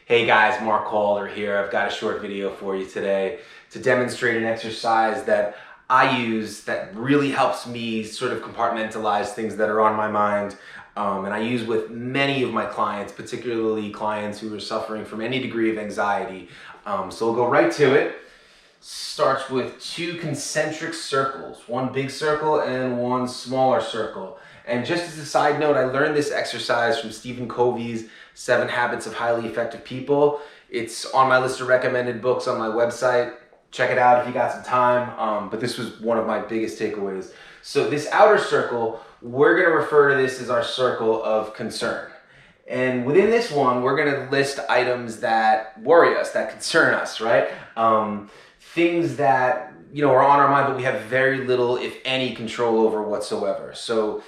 Hey guys, Mark Calder here. I've got a short video for you today to demonstrate an exercise that I use that really helps me sort of compartmentalize things that are on my mind. And I use with many of my clients, particularly clients who are suffering from any degree of anxiety. So we'll go right to it. Starts with two concentric circles, one big circle and one smaller circle. And just as a side note, I learned this exercise from Stephen Covey's 7 Habits of Highly Effective People. It's on my list of recommended books on my website. Check it out if you got some time. But this was one of my biggest takeaways. So this outer circle, we're going to refer to this as our circle of concern. And within this one, we're going to list items that worry us, that concern us, right? Things that, are on our mind, but we have very little, if any, control over whatsoever. So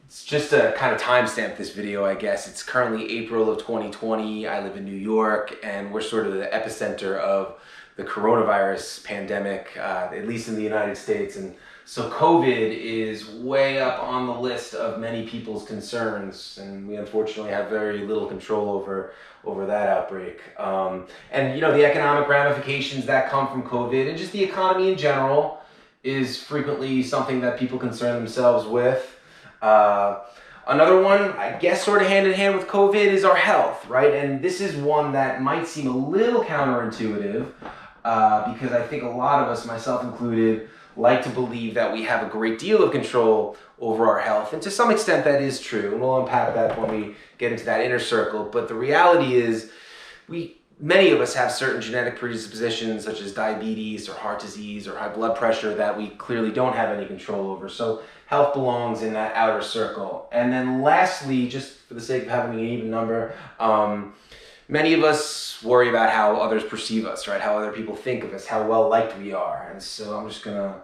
it's just to kind of timestamp this video, I guess. It's currently April of 2020. I live in New York, and we're sort of the epicenter of the coronavirus pandemic, at least in the United States. And so COVID is way up on the list of many people's concerns, and we unfortunately have very little control over that outbreak. And the economic ramifications that come from COVID and just the economy in general is frequently something that people concern themselves with. Another one, I guess sort of hand in hand with COVID, is our health, right? And this is one that might seem a little counterintuitive because I think a lot of us, myself included, like to believe that we have a great deal of control over our health. And to some extent that is true. And we'll unpack that when we get into that inner circle. But the reality is many of us have certain genetic predispositions such as diabetes or heart disease or high blood pressure that we clearly don't have any control over. So health belongs in that outer circle. And then lastly, just for the sake of having an even number, many of us worry about how others perceive us, right? How other people think of us, how well liked we are. And so I'm just gonna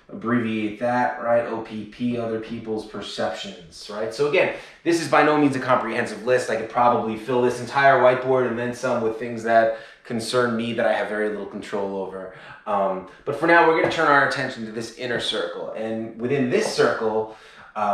abbreviate that, right? OPP, other people's perceptions, right? So again, this is by no means a comprehensive list. I could probably fill this entire whiteboard and then some with things that concern me that I have very little control over. But for now, we're gonna turn our attention to this inner circle. And within this circle,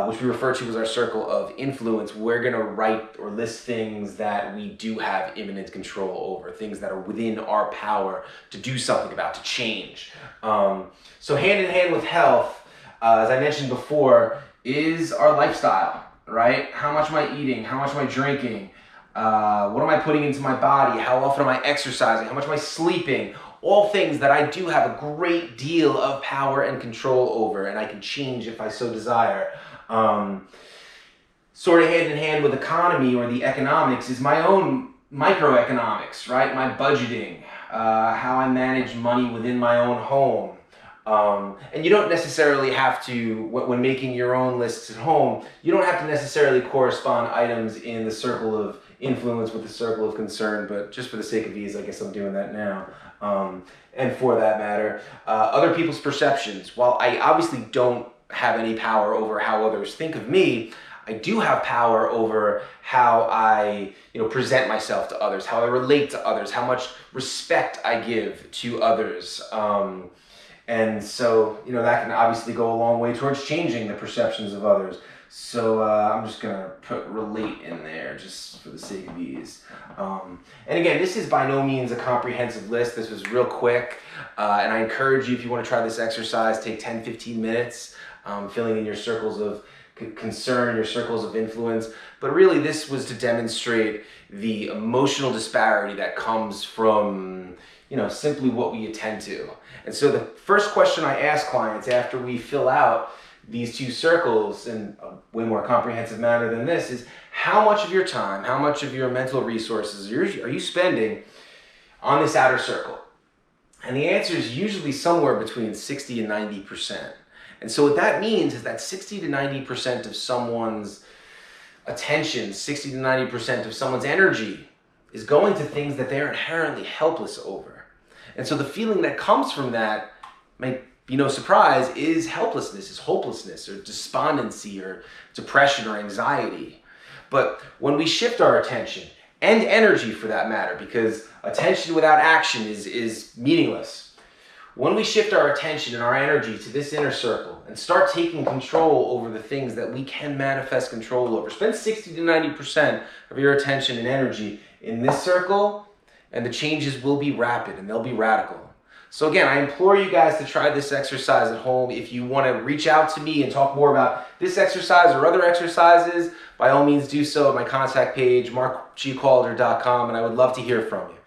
which we refer to as our circle of influence, we're going to write or list things that we do have imminent control over, things that are within our power to do something about, to change. So hand in hand with health, as I mentioned before, is our lifestyle, right? How much am I eating? How much am I drinking? What am I putting into my body? How often am I exercising? How much am I sleeping? All things that I do have a great deal of power and control over, and I can change if I so desire. Sort of hand in hand with economy or the economics is my own microeconomics, right? My budgeting, how I manage money within my own home. And you don't necessarily have to, when making your own lists at home, you don't have to necessarily correspond items in the circle of influence with the circle of concern, but just for the sake of ease, I guess I'm doing that now. And for that matter, other people's perceptions. While I obviously don't have any power over how others think of me, I do have power over how I, present myself to others, how I relate to others, how much respect I give to others. And so, that can obviously go a long way towards changing the perceptions of others. So I'm just going to put relate in there just for the sake of ease. And again, this is by no means a comprehensive list. This was real quick. And I encourage you, if you want to try this exercise, take 10-15 minutes filling in your circles of concern, your circles of influence. But really, this was to demonstrate the emotional disparity that comes from simply what we attend to. And so the first question I ask clients after we fill out these two circles in a way more comprehensive manner than this is, how much of your time, how much of your mental resources are you spending on this outer circle? And the answer is usually somewhere between 60 and 90%. And so what that means is that 60 to 90% of someone's attention, 60 to 90% of someone's energy is going to things that they're inherently helpless over. And so the feeling that comes from that might be no surprise, is helplessness, is hopelessness, or despondency, or depression, or anxiety. But when we shift our attention, and energy for that matter, because attention without action is meaningless. When we shift our attention and our energy to this inner circle and start taking control over the things that we can manifest control over, spend 60 to 90% of your attention and energy in this circle, and the changes will be rapid and they'll be radical. So again, I implore you guys to try this exercise at home. If you want to reach out to me and talk more about this exercise or other exercises, by all means do so at my contact page, markgcalder.com, and I would love to hear from you.